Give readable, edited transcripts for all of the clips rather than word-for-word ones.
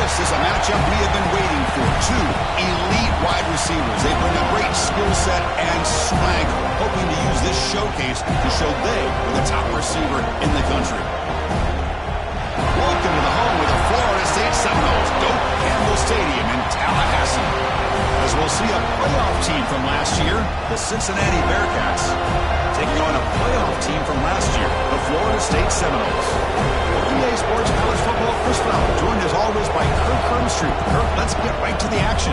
This is a matchup we have been waiting for. Two elite wide receivers. They bring a great skill set and swagger, hoping to use this showcase to show they are the top receiver in the country. Welcome to the home of the Florida State Seminoles, Doak Campbell Stadium in Tallahassee. As we'll see a playoff team from last year, the Cincinnati Bearcats, taking on a playoff team from last year, the Florida State Seminoles. EA Sports College Football Chris Fowler, joined as always by Kirk Hermstreet. Kirk, let's get right to the action.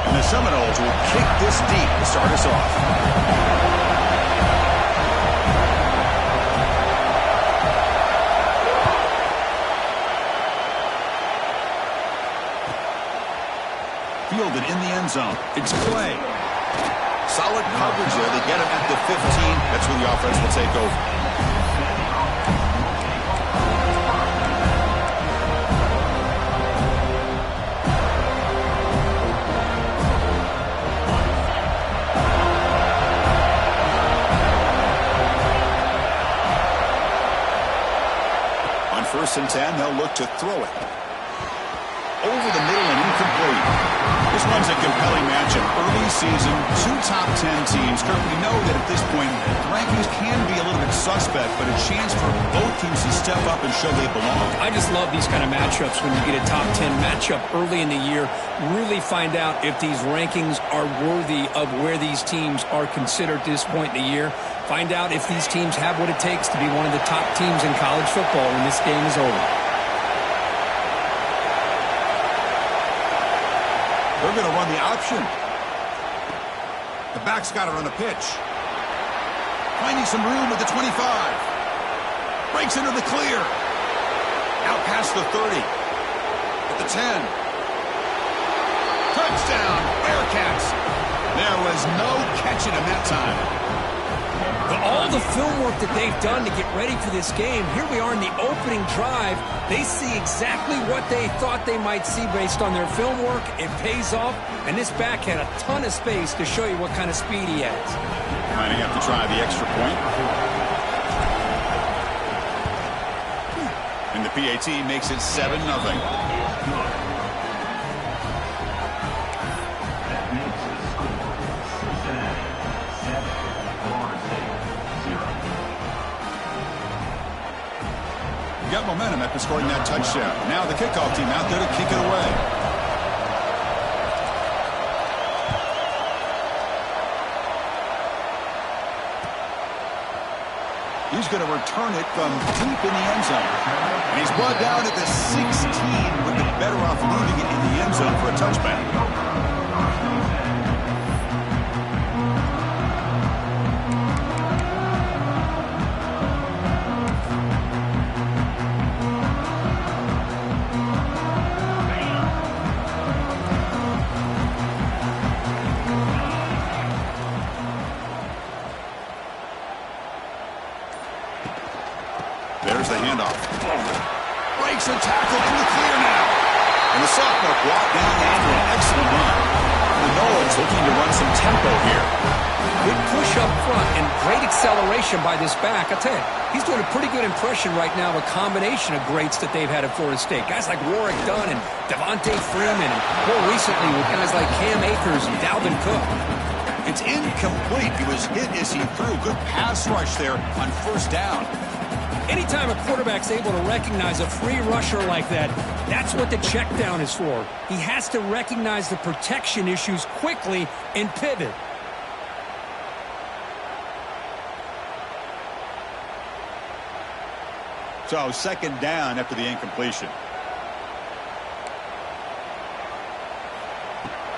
And the Seminoles will kick this deep to start us off. Fielded in the end zone. It's Clay. Solid coverage there. They get him at the 15. That's where the offense will take over. On 1st and 10, they'll look to throw it. Over the middle and incomplete. This one's a compelling matchup. Early season, two top 10 teams. Kirk, we know that at this point, the rankings can be a little bit suspect, but a chance for both teams to step up and show they belong. I just love these kind of matchups when you get a top 10 matchup early in the year. Really find out if these rankings are worthy of where these teams are considered at this point in the year. Find out if these teams have what it takes to be one of the top teams in college football when this game is over. They're going to run the option. The back's got to run a pitch. Finding some room at the 25. Breaks into the clear. Out past the 30. At the 10. Touchdown, Bearcats. There was no catching him that time. All the film work that they've done to get ready for this game, here we are in the opening drive. They see exactly what they thought they might see based on their film work. It pays off, and this back had a ton of space to show you what kind of speed he has. Might have to try the extra point. And the PAT makes it 7-0. Got momentum after scoring that touchdown. Now the kickoff team out there to kick it away. He's going to return it from deep in the end zone. And he's brought down at the 16. Would be better off leaving it in the end zone for a touchback. There's the handoff. Breaks a tackle in the clear now. And the sophomore brought down after an excellent run. The Nolan's looking to run some tempo here. Good push up front and great acceleration by this back. I'll tell you, he's doing a pretty good impression right now of a combination of greats that they've had at Florida State. Guys like Warwick Dunn and Devontae Freeman, and more recently with guys like Cam Akers and Dalvin Cook. It's incomplete. He was hit as he threw. Good pass rush there on 1st down. Anytime a quarterback's able to recognize a free rusher like that, that's what the check down is for. He has to recognize the protection issues quickly and pivot. So 2nd down after the incompletion.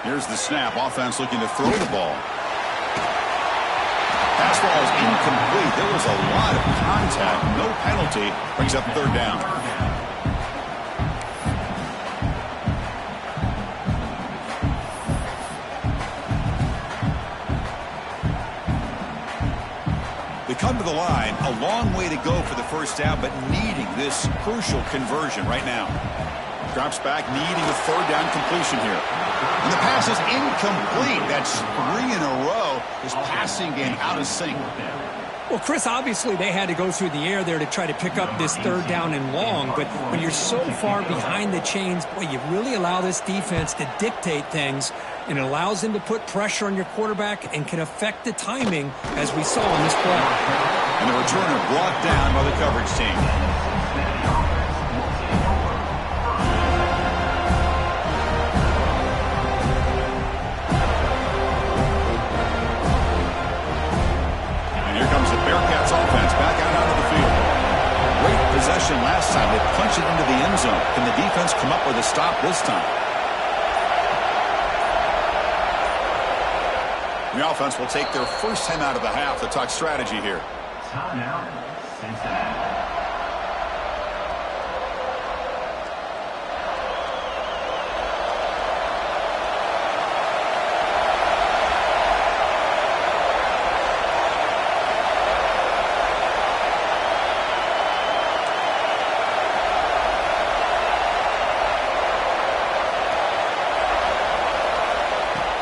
Here's the snap. Offense looking to throw the ball. Pass ball is incomplete. There was a lot of contact. No penalty. Brings up 3rd down. They come to the line. A long way to go for the 1st down, but needing this crucial conversion right now. Drops back, needing a third down completion here. And the pass is incomplete. That's 3 in a row. His passing game out of sync. Well, Chris, obviously they had to go through the air there to try to pick up this third down and long. But when you're so far behind the chains, boy, you really allow this defense to dictate things. And it allows them to put pressure on your quarterback and can affect the timing, as we saw in this play. And the returner brought down by the coverage team. Bearcats offense back out onto the field. Great possession last time. They punched it into the end zone. Can the defense come up with a stop this time? The offense will take their first time out of the half to talk strategy here. Timeout, Cincinnati.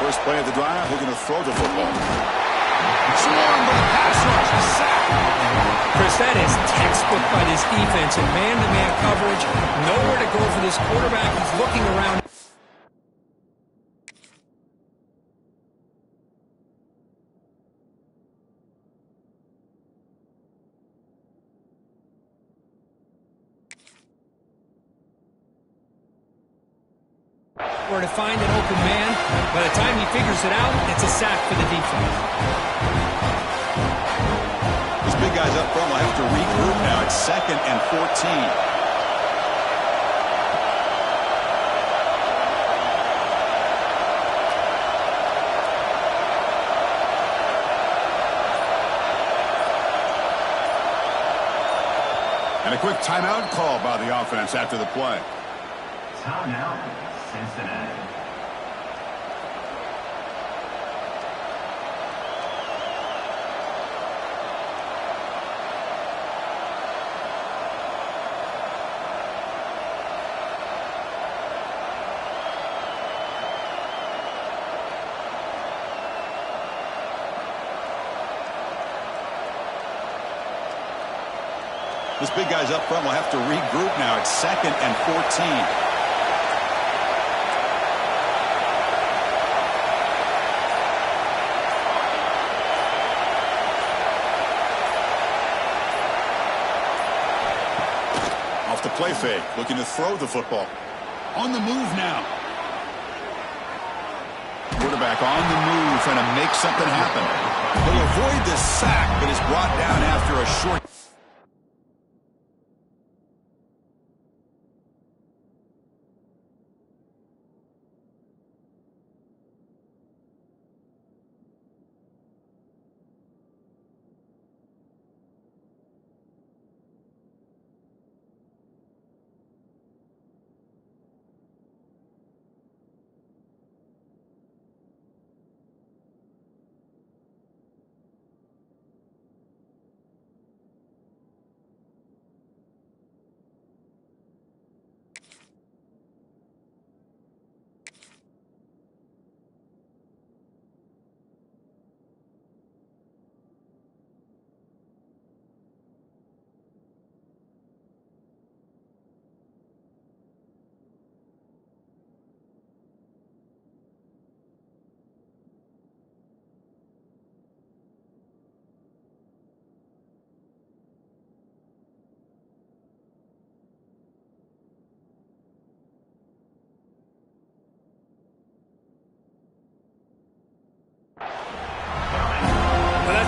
First play of the drive, we're going to throw the football. Swarmed by the pass rush, a sack. Chris, that is textbook by this defense in man-to-man coverage. Nowhere to go for this quarterback. He's looking around. Or to find an open man. By the time he figures it out, it's a sack for the defense. These big guys up front will have to regroup now. It's 2nd and 14. And a quick timeout call by the offense after the play. Timeout, Cincinnati. These big guys up front will have to regroup now. It's 2nd and 14. The play fake, looking to throw the football. On the move now. Quarterback on the move, trying to make something happen. He'll avoid the sack, but is brought down after a short.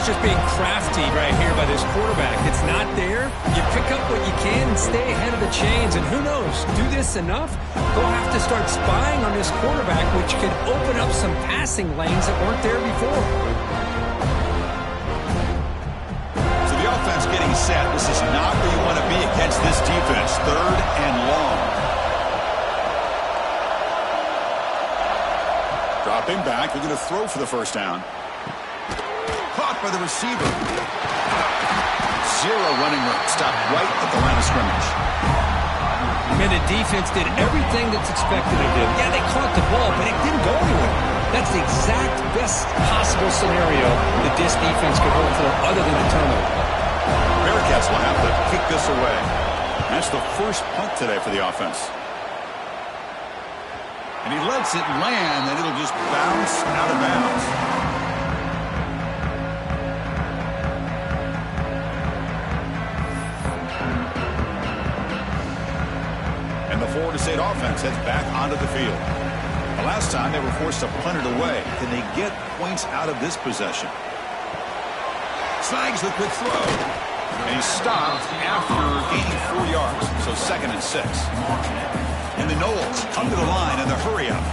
Just being crafty right here by this quarterback. It's not there. You pick up what you can and stay ahead of the chains. And who knows, do this enough, they'll have to start spying on this quarterback, which could open up some passing lanes that weren't there before. So the offense getting set. This is not where you want to be against this defense. 3rd and long. Dropping back. We're going to throw for the first down. Caught by the receiver. 0 running room. Stopped right at the line of scrimmage. And the defense did everything that's expected to do. Yeah, they caught the ball, but it didn't go anywhere. That's the exact best possible scenario that this defense could hope for other than the turnover. Bearcats will have to kick this away. That's the first punt today for the offense. And he lets it land, and it'll just bounce out of bounds. And the Florida State offense heads back onto the field. The last time they were forced to punt it away. Can they get points out of this possession? Snags the quick throw. And he's stopped after gaining 4 yards. So 2nd and 6. And the Knowles come to the line in the hurry-up.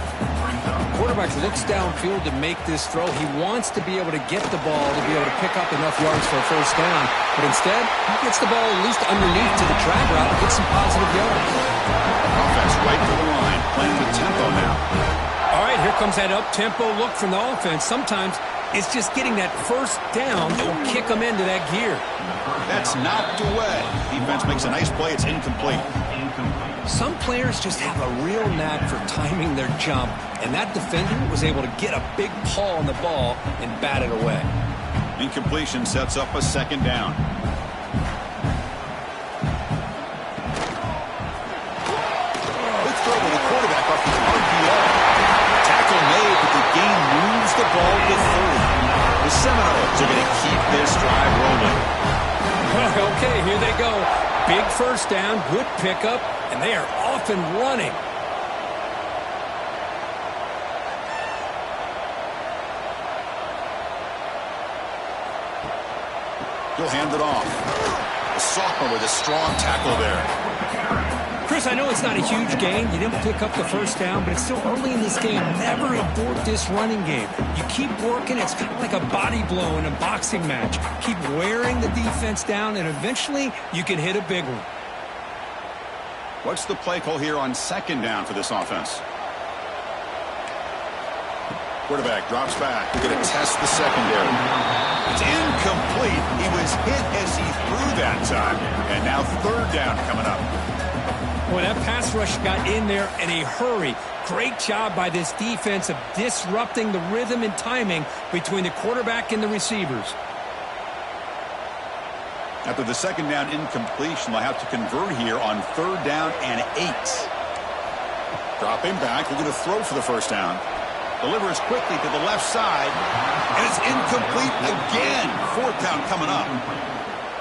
Quarterback looks downfield to make this throw. He wants to be able to get the ball to be able to pick up enough yards for a first down. But instead, he gets the ball at least underneath to the drag route and gets some positive yards. Offense right to the line, playing with tempo now. All right, here comes that up-tempo look from the offense. Sometimes it's just getting that first down that will kick them into that gear. That's knocked away. Defense makes a nice play. It's incomplete. Some players just have a real knack for timing their jump, and that defender was able to get a big paw on the ball and bat it away. Incompletion sets up a 2nd down. Let's throw to the quarterback off the RPO. Tackle made, but the game moves the ball to 3rd. The Seminoles are going to keep this drive rolling. Okay, here they go. Big first down, good pickup, and they are off and running. He'll hand it off. The sophomore with a strong tackle there. Chris, I know it's not a huge gain. You didn't pick up the first down, but it's still early in this game. Never abort this running game. You keep working. It's kind of like a body blow in a boxing match. Keep wearing the defense down, and eventually you can hit a big one. What's the play call here on 2nd down for this offense? Quarterback drops back. We're going to test the secondary. It's incomplete. He was hit as he threw that time. And now 3rd down coming up. Boy, that pass rush got in there in a hurry. Great job by this defense of disrupting the rhythm and timing between the quarterback and the receivers. After the 2nd down incompletion, they'll have to convert here on 3rd down and 8. Dropping back. They're going to throw for the first down. Delivers quickly to the left side. And it's incomplete again. 4th down coming up.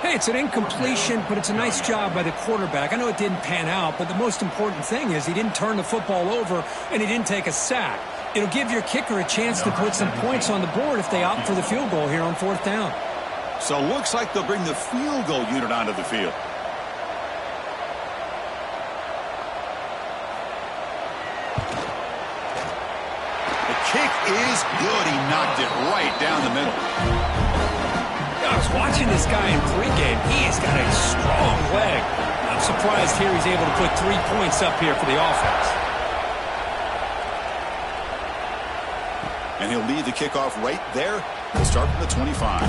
Hey, it's an incompletion, but it's a nice job by the quarterback. I know it didn't pan out, but the most important thing is he didn't turn the football over and he didn't take a sack. It'll give your kicker a chance to put some points on the board if they opt for the field goal here on 4th down. So looks like they'll bring the field goal unit onto the field. The kick is good. He knocked it right down the middle. I was watching this guy in pregame. He has got a strong leg. I'm surprised here he's able to put 3 points up here for the offense. And he'll lead the kickoff right there. He'll start from the 25.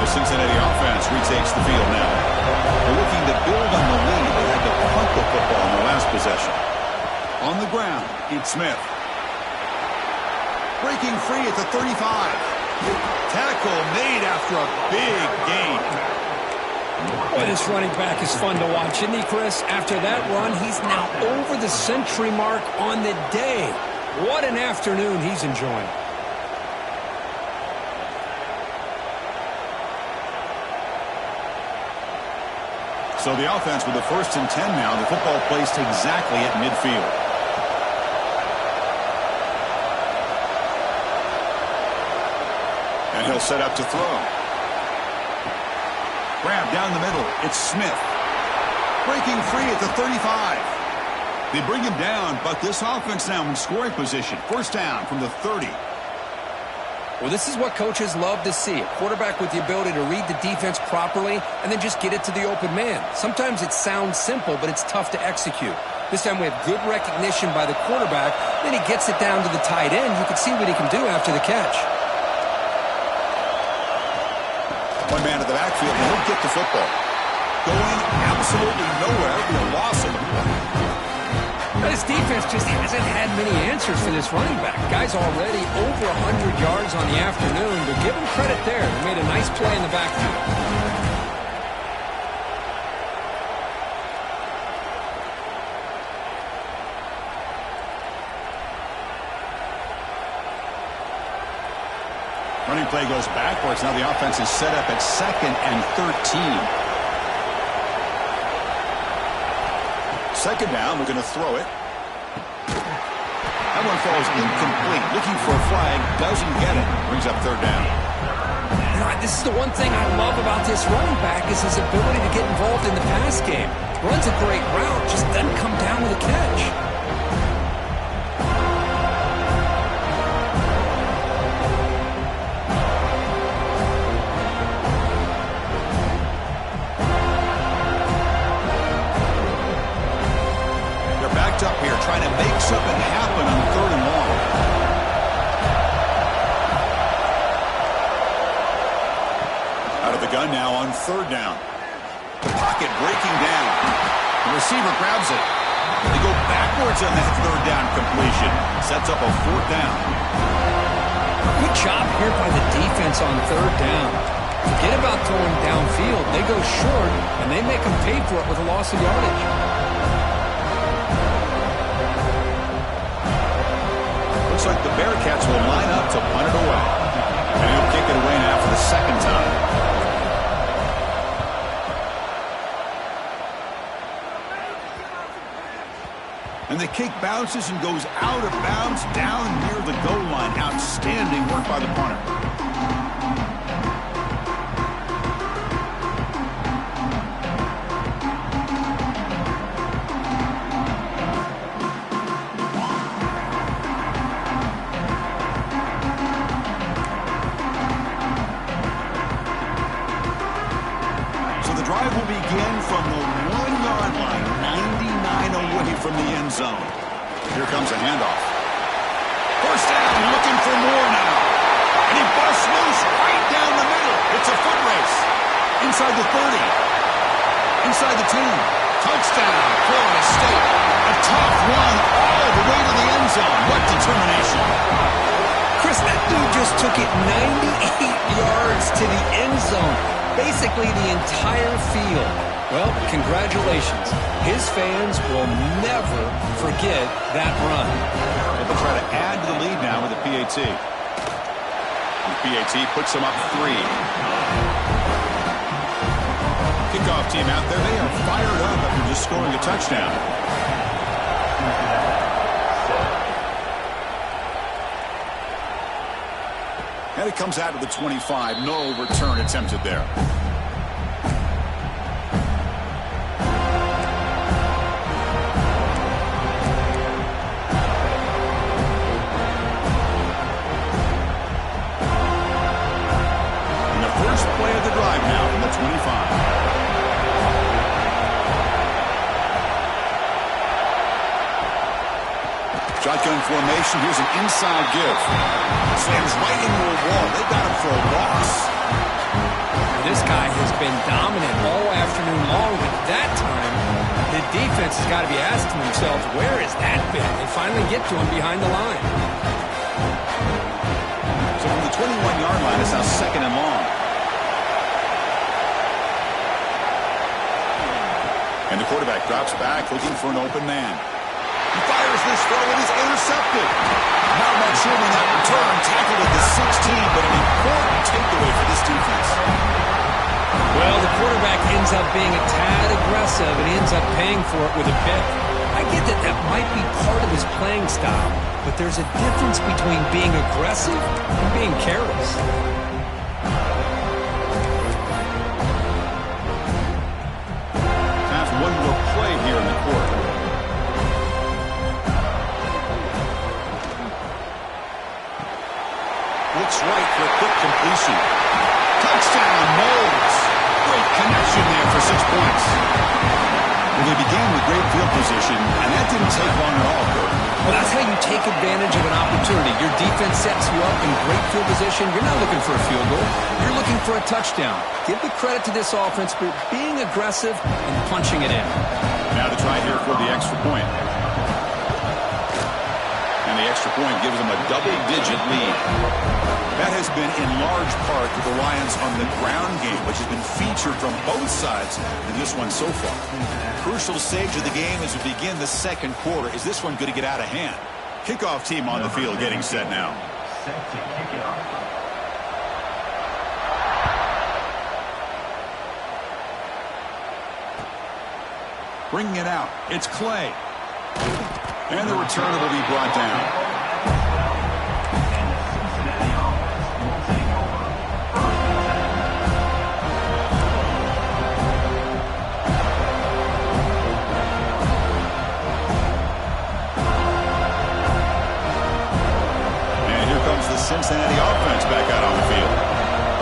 Cincinnati offense retakes the field now. They're looking to build on the lead. They had to punt the football in the last possession. On the ground, it's Smith. Breaking free at the 35. Tackle made after a big gain. Boy, this running back is fun to watch, isn't he, Chris? After that run, he's now over the century mark on the day. What an afternoon he's enjoying. So the offense with the 1st and 10 now. The football placed exactly at midfield. And he'll set up to throw. Grab down the middle. It's Smith. Breaking free at the 35. They bring him down, but this offense now in scoring position. 1st down from the 30. Well, this is what coaches love to see. A quarterback with the ability to read the defense properly and then just get it to the open man. Sometimes it sounds simple, but it's tough to execute. This time we have good recognition by the quarterback. Then he gets it down to the tight end. You can see what he can do after the catch. One man to the backfield, and he'll get the football. Going absolutely nowhere. It'll be a loss of the ball. This defense just hasn't had many answers for this running back. Guy's already over 100 yards on the afternoon, but give him credit there. They made a nice play in the backfield. Running play goes backwards. Now the offense is set up at 2nd and 13. Second down, we're going to throw it. That one falls incomplete. Looking for a flag, doesn't get it. Brings up 3rd down. You know, this is the one thing I love about this running back is his ability to get involved in the pass game. Runs a great route, just doesn't come down with a catch. Up here trying to make something happen on 3rd and long. Out of the gun now on 3rd down. The pocket breaking down. The receiver grabs it. They go backwards on that 3rd down completion. Sets up a 4th down. Good job here by the defense on 3rd down. Forget about throwing downfield. They go short, and they make them pay for it with a loss of yardage. Looks like the Bearcats will line up to punt it away. And he'll kick it away now for the 2nd time. And the kick bounces and goes out of bounds down near the goal line. Outstanding work by the punter. Drive will begin from the 1-yard line, 99 away from the end zone. Here comes a handoff. 1st down, looking for more now. And he busts loose right down the middle. It's a foot race. Inside the 30. Inside the 10. Touchdown, Florida State. A tough run all the way to the end zone. What determination. Chris, that dude just took it 98 yards to the end zone. Basically the entire field. Well, congratulations. His fans will never forget that run. They'll try to add to the lead now with a PAT. The PAT puts them up 3. Kickoff team out there. They are fired up after just scoring a touchdown. And it comes out of the 25. No return attempted there. And the first play of the drive now from the 25. Shotgun formation. Here's an inside give. Slams right into a wall. They got him for a loss. This guy has been dominant all afternoon long, but that time, the defense has got to be asking themselves, where has that been? They finally get to him behind the line. So from the 21-yard line, it's now 2nd and long. And the quarterback drops back, looking for an open man. He fires this throw, and is intercepted. Not much room in that return. Tackled at the 16, but an important takeaway for this defense. Well, the quarterback ends up being a tad aggressive, and he ends up paying for it with a pick. I get that that might be part of his playing style, but there's a difference between being aggressive and being careless. Time for one more play here in the quarter. Looks right for a quick completion. Touchdown, Moles. Great connection there for 6 points. Well, they began with great field position, and that didn't take long at all, Kurt. Well, that's how you take advantage of an opportunity. Your defense sets you up in great field position. You're not looking for a field goal. You're looking for a touchdown. Give the credit to this offense for being aggressive and punching it in. Now to try here for the extra point. And the extra point gives them a double-digit lead. That has been in large part the reliance on the ground game, which has been featured from both sides in this one so far. Crucial stage of the game as we begin the second quarter. Is this one going to get out of hand? Kickoff team on the field getting set now. Set to kick it off. Bringing it out. It's Clay. And the returner will be brought down. Cincinnati offense back out on the field.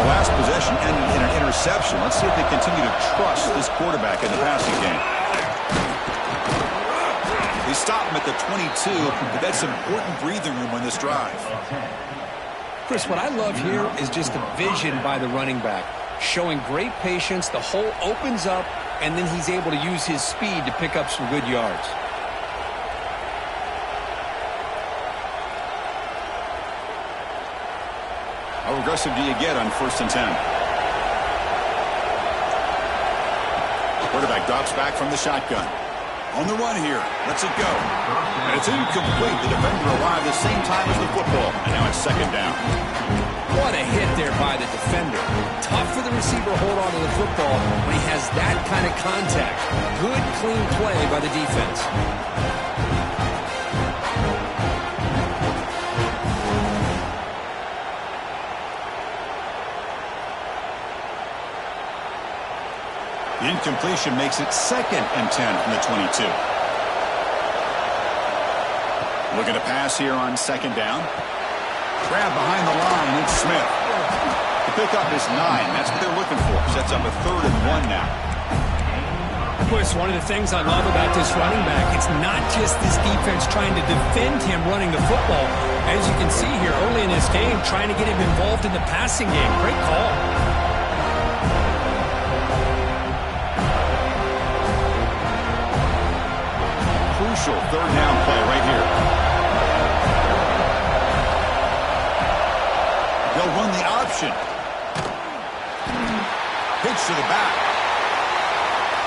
The last possession ended in an interception. Let's see if they continue to trust this quarterback in the passing game. They stop him at the 22, but that's important breathing room on this drive. Chris, what I love here is just the vision by the running back. Showing great patience, the hole opens up, and then he's able to use his speed to pick up some good yards. How aggressive do you get on 1st and 10? Quarterback drops back from the shotgun. On the run here. Lets it go. And it's incomplete. The defender arrived the same time as the football. And now it's 2nd down. What a hit there by the defender. Tough for the receiver to hold on to the football when he has that kind of contact. Good, clean play by the defense. The incompletion makes it 2nd and 10 from the 22. Looking to pass here on 2nd down. Grab behind the line. It's Smith. The pickup is 9. That's what they're looking for. Sets up a 3rd and 1 now. Chris, one of the things I love about this running back, it's not just this defense trying to defend him running the football. As you can see here early in this game, trying to get him involved in the passing game. Great call. Crucial 3rd down play right here. They'll run the option. Pitch to the back.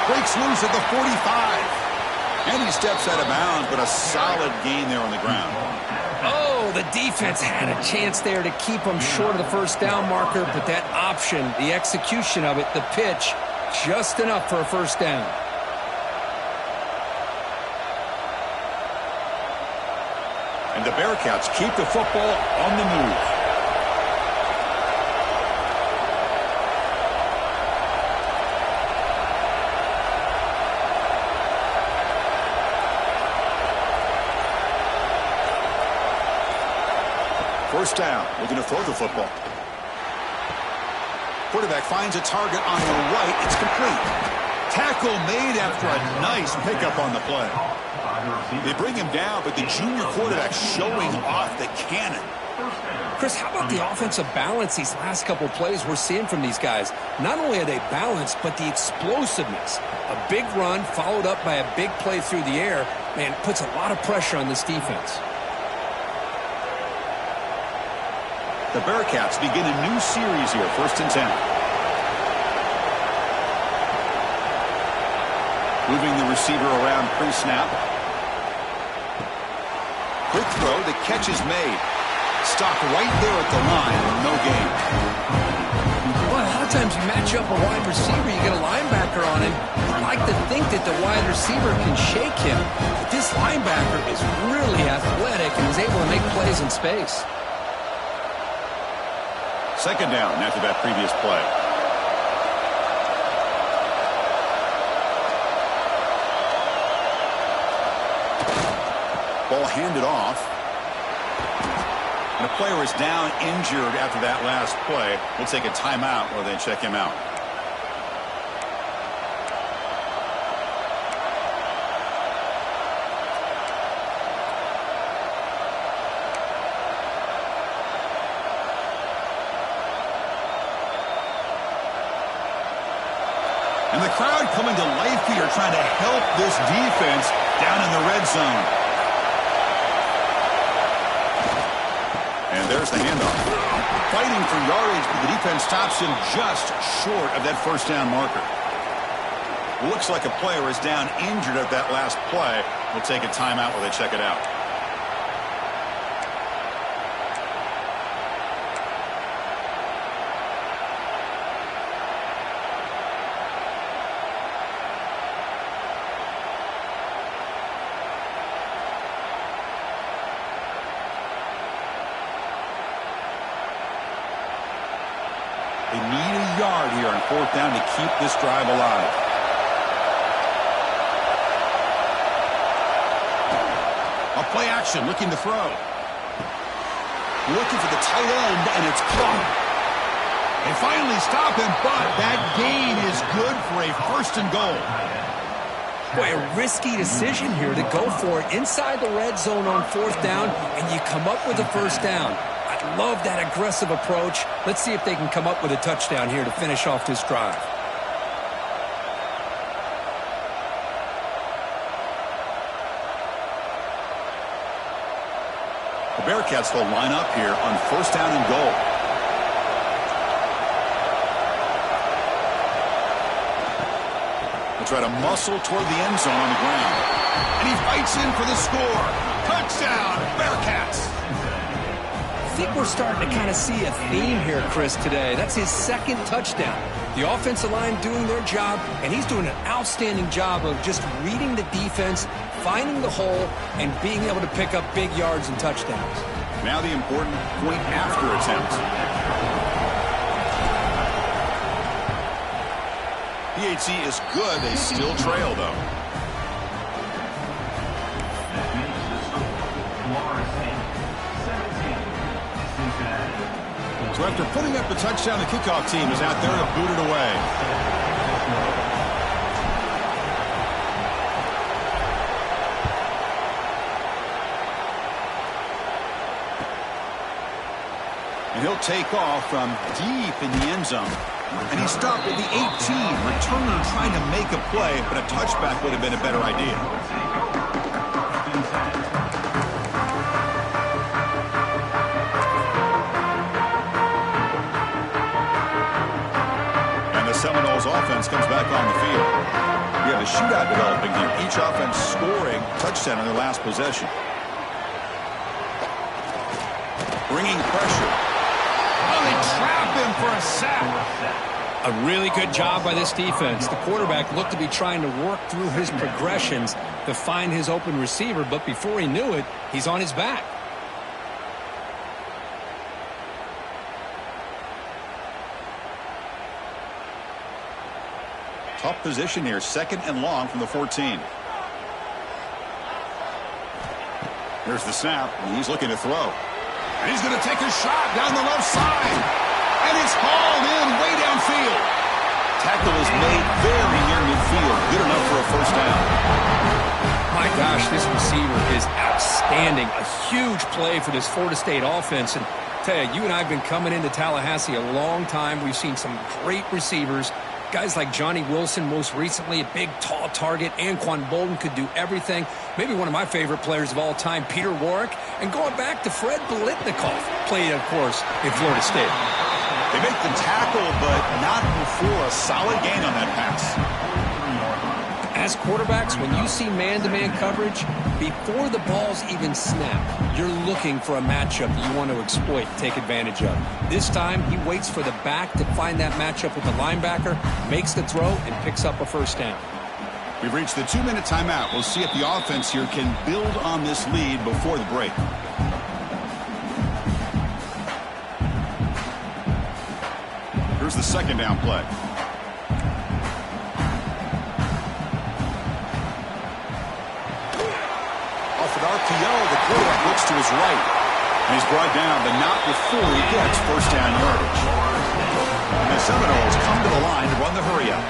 Breaks loose at the 45. And he steps out of bounds, but a solid gain there on the ground. Oh, the defense had a chance there to keep him short of the 1st down marker, but that option, the execution of it, the pitch, just enough for a 1st down. And the Bearcats keep the football on the move. First down, looking to throw the football. Quarterback finds a target on the right. It's complete. Tackle made after a nice pickup on the play. They bring him down, but the junior quarterback showing off the cannon. Chris, how about the offensive balance these last couple of plays we're seeing from these guys? Not only are they balanced, but the explosiveness. A big run followed up by a big play through the air, man, puts a lot of pressure on this defense. The Bearcats begin a new series here, 1st and 10. Moving the receiver around pre-snap. Quick throw, the catch is made. Stopped right there at the line, no gain. Well, a lot of times you match up a wide receiver, you get a linebacker on him. I like to think that the wide receiver can shake him. But this linebacker is really athletic and is able to make plays in space. 2nd down after that previous play. Ball handed off. And a player is down injured after that last play. We'll take a timeout while they check him out. crowd coming to life here, trying to help this defense down in the red zone. And there's the handoff. Fighting for yardage, but the defense stops him just short of that first down marker. Looks like a player is down injured at that last play. We'll take a timeout while they check it out. They need a yard here on fourth down to keep this drive alive. A play action, looking to throw. Looking for the tight end, and it's caught. They finally stop him, but that gain is good for a first and goal. Boy, a risky decision here to go for it inside the red zone on fourth down, and you come up with a first down. I love that aggressive approach. Let's see if they can come up with a touchdown here to finish off this drive. The Bearcats will line up here on first down and goal. They'll try to muscle toward the end zone on the ground. And he fights in for the score. Touchdown, Bearcats. I think we're starting to kind of see a theme here, Chris, today. That's his second touchdown. The offensive line doing their job, and he's doing an outstanding job of just reading the defense, finding the hole, and being able to pick up big yards and touchdowns. Now the important point after attempt. PHC is good. They still trail, though. So after putting up the touchdown, the kickoff team is out there to boot it away. And he'll take off from deep in the end zone. And he stopped at the 18, returning, trying to make a play, but a touchback would have been a better idea. Seminoles offense comes back on the field. We have a shootout developing here. Each offense scoring touchdown on their last possession. Bringing pressure. Oh, they trap him for a sack. A really good job by this defense. The quarterback looked to be trying to work through his progressions to find his open receiver, but before he knew it, he's on his back. Tough position here, second and long from the 14. Here's the snap, and he's looking to throw. And he's going to take a shot down the left side. And it's hauled in way downfield. Tackle is made very near midfield. Good enough for a first down. My gosh, this receiver is outstanding. A huge play for this Florida State offense. And I tell you, you and I have been coming into Tallahassee a long time. We've seen some great receivers. Guys like Johnny Wilson, most recently, a big, tall target. Anquan Bolden could do everything. Maybe one of my favorite players of all time, Peter Warwick. And going back to Fred Biletnikoff, played, of course, in Florida State. They make the tackle, but not before a solid gain on that pass. As quarterbacks, when you see man-to-man coverage, before the balls even snap, you're looking for a matchup you want to exploit and take advantage of. This time, he waits for the back to find that matchup with the linebacker, makes the throw, and picks up a first down. We've reached the 2-minute timeout. We'll see if the offense here can build on this lead before the break. Here's the second down play. RPO, the quarterback looks to his right. And he's brought down, but not before he gets first down yardage. And the Seminoles come to the line to run the hurry-up.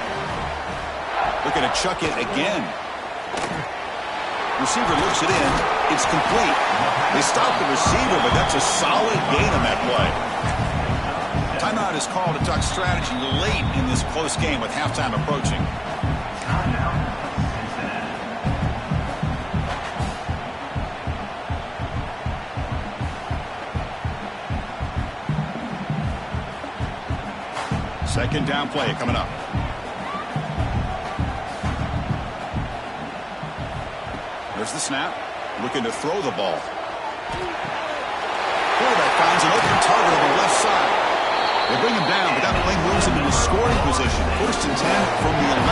Looking to chuck it again. Receiver looks it in. It's complete. They stop the receiver, but that's a solid gain on that play. Timeout is called to talk strategy late in this close game with halftime approaching. Second down play coming up. There's the snap. Looking to throw the ball. Quarterback finds an open target on the left side. They bring him down, but that play moves him into scoring position. 1st and 10 from the 11.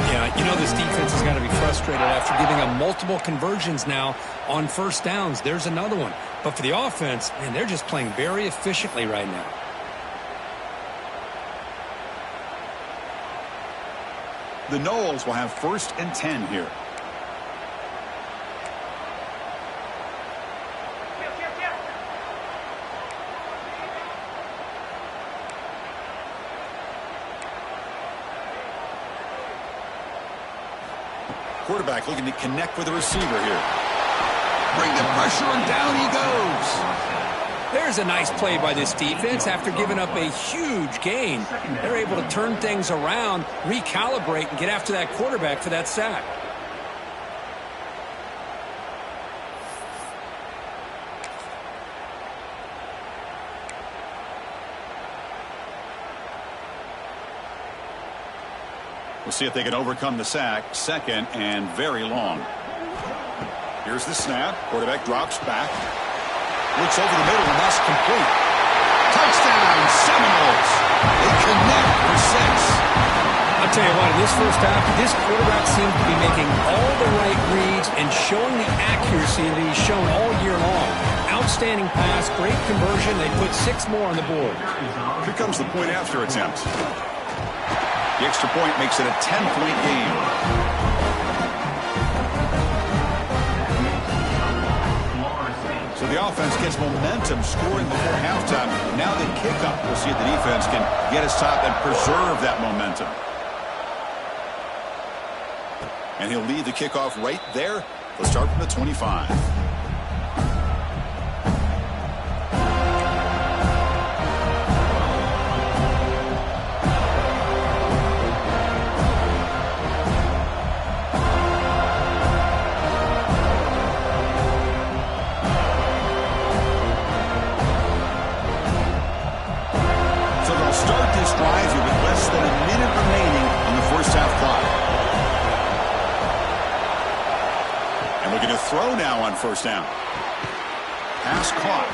Yeah, you know this defense has got to be frustrated after giving up multiple conversions now on 1st downs. There's another one. But for the offense, man, they're just playing very efficiently right now. The Noles will have 1st and 10 here. Quarterback looking to connect with the receiver here. Bring the pressure, and down he goes. There's a nice play by this defense. After giving up a huge gain, they're able to turn things around, recalibrate, and get after that quarterback for that sack. We'll see if they can overcome the sack. 2nd and very long. Here's the snap. Quarterback drops back. Looks over the middle, and that's complete. Touchdown, Seminoles. They connect for 6. I'll tell you what, in this first half, this quarterback seems to be making all the right reads and showing the accuracy that he's shown all year long. Outstanding pass, great conversion. They put 6 more on the board. Here comes the point after attempt. The extra point makes it a 10-point game. So the offense gets momentum scoring before halftime. Now they kick up. We'll see if the defense can get his top and preserve that momentum. And he'll lead the kickoff right there. Let's start from the 25. Drive here with less than a minute remaining on the first half clock. And looking to throw now on 1st down. Pass caught.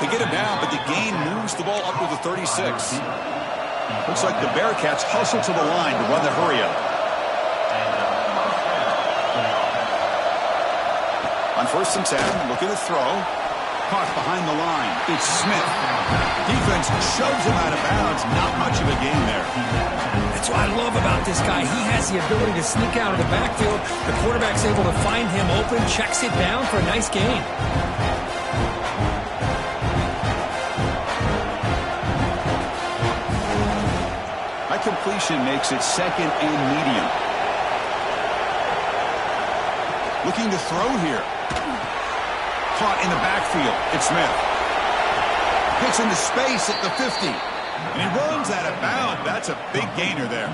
They get him down, but the gain moves the ball up to the 36. Looks like the Bearcats hustle to the line to run the hurry up. On 1st and 10, looking to throw. Caught behind the line. It's Smith. Defense shoves him out of bounds. Not much of a gain there. That's what I love about this guy. He has the ability to sneak out of the backfield. The quarterback's able to find him open, checks it down for a nice gain. That completion makes it 2nd and medium. Looking to throw here. Caught in the backfield. It's Smith. Gets into space at the 50. And he runs out of bounds. That's a big gainer there.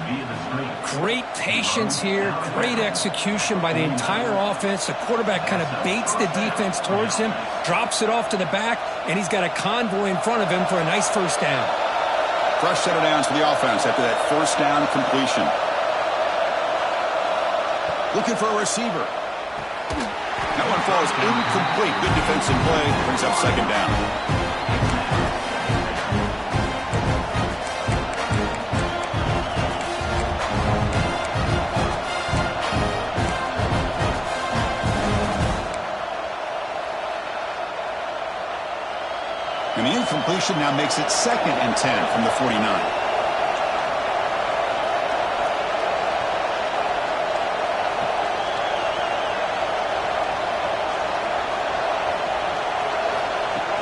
Great patience here. Great execution by the entire offense. The quarterback kind of baits the defense towards him, drops it off to the back, and he's got a convoy in front of him for a nice 1st down. Fresh set of downs for the offense after that 1st down completion. Looking for a receiver. That one falls incomplete. Good defensive play. Brings up 2nd down. And the incompletion now makes it 2nd and 10 from the 49.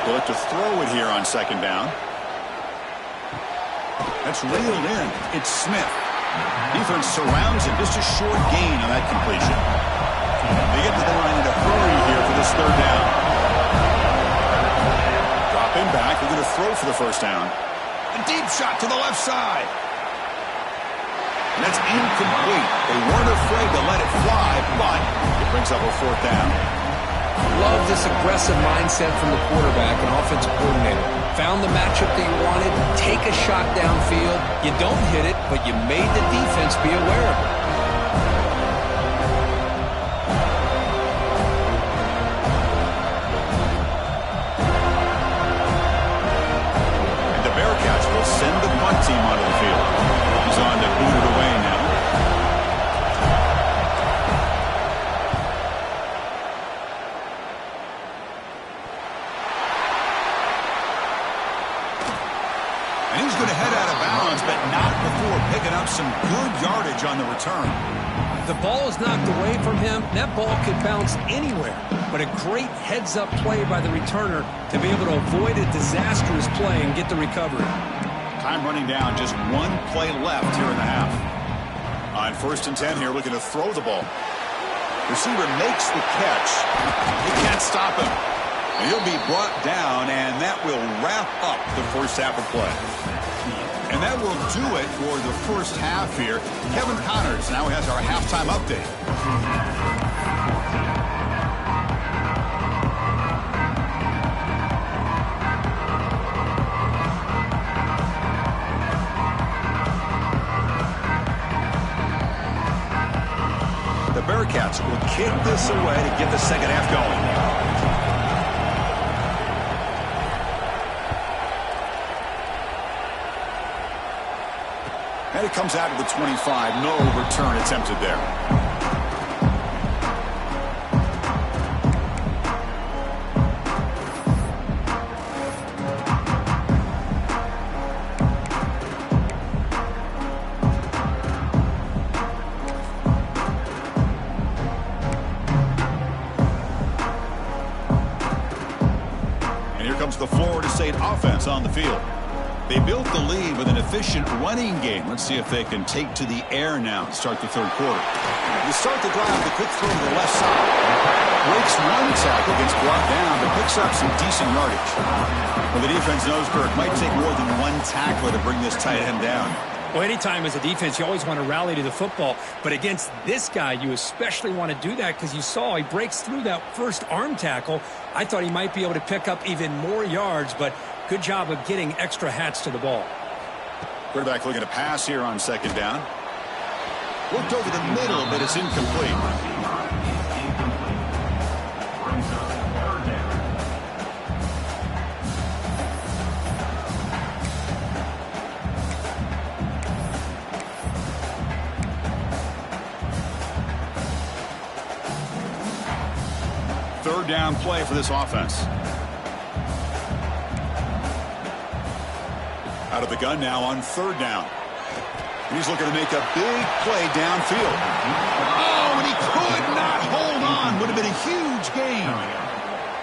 They look to throw it here on 2nd down. That's reeled in. It's Smith. Defense surrounds him. Just a short gain on that completion. They get to the line in a hurry here for this 3rd down. Dropping back. They're going to throw for the 1st down. A deep shot to the left side. And that's incomplete. They weren't afraid to let it fly, but it brings up a 4th down. Love this aggressive mindset from the quarterback and offensive coordinator. Found the matchup that you wanted, take a shot downfield. You don't hit it, but you made the defense be aware of it. And the Bearcats will send the punt team onto the field. He's on to boot it away now. And he's going to head out of bounds, but not before picking up some good yardage on the return. The ball is knocked away from him. That ball could bounce anywhere. But a great heads-up play by the returner to be able to avoid a disastrous play and get the recovery. Time running down, just one play left here in the half. On 1st and 10 here, looking to throw the ball. Receiver makes the catch. He can't stop him. And he'll be brought down, and that will wrap up the first half of play. And that will do it for the first half here. Kevin Connors now has our halftime update. The Bearcats will kick this away to get the second half going. And it comes out of the 25. No return attempted there. And here comes the Florida State offense on the field. They built the lead with an efficient running game. Let's see if they can take to the air now to start the third quarter. They start the drive, the quick throw to the left side. Breaks one tackle, gets brought down, but picks up some decent yardage. Well, the defense knows, Kirk, might take more than one tackler to bring this tight end down. Well, anytime as a defense, you always want to rally to the football. But against this guy, you especially want to do that because you saw he breaks through that first arm tackle. I thought he might be able to pick up even more yards, but good job of getting extra hats to the ball. Quarterback looking to pass here on 2nd down. Looked over the middle, but it's incomplete. Third down play for this offense. Out of the gun now on 3rd down. He's looking to make a big play downfield. Oh, and he could not hold on. Would have been a huge gain.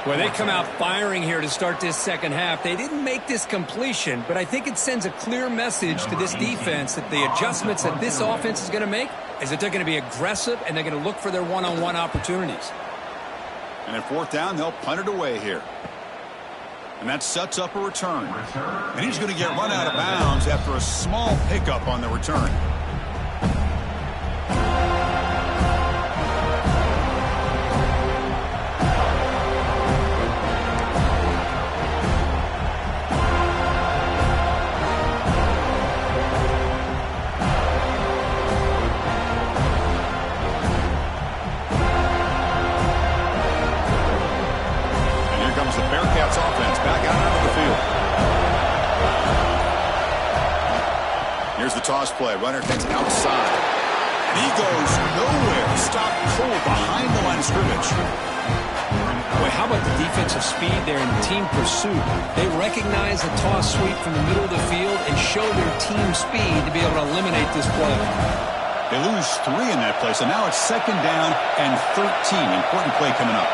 Well, they come out firing here to start this second half. They didn't make this completion, but I think it sends a clear message to this defense that the adjustments that this offense is going to make is that they're going to be aggressive and they're going to look for their one-on-one opportunities. And at 4th down, they'll punt it away here. And that sets up a return. And he's going to get run out of bounds after a small pickup on the return. The Bearcats offense back out onto the field. Here's the toss play. Runner gets outside. And he goes nowhere. Stopped cold behind the line of scrimmage. Boy, how about the defensive speed there in team pursuit? They recognize the toss sweep from the middle of the field and show their team speed to be able to eliminate this play. They lose 3 in that play, so now it's 2nd down and 13. Important play coming up.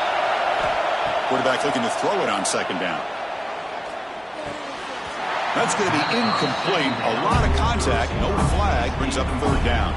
Quarterback looking to throw it on 2nd down. That's going to be incomplete. A lot of contact. No flag. Brings up 3rd down.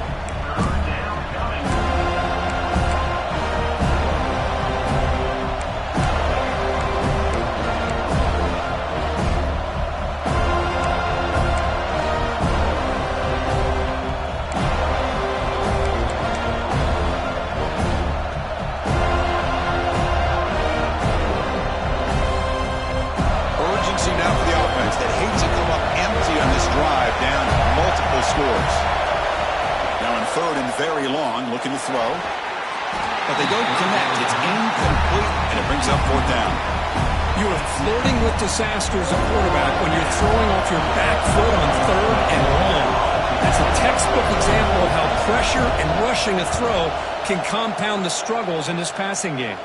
down multiple scores. Now in third and very long, looking to throw. But they don't connect. It's incomplete, and it brings up fourth down. You are flirting with disaster as a quarterback when you're throwing off your back foot on third and long. That's a textbook example of how pressure and rushing a throw can compound the struggles in this passing game.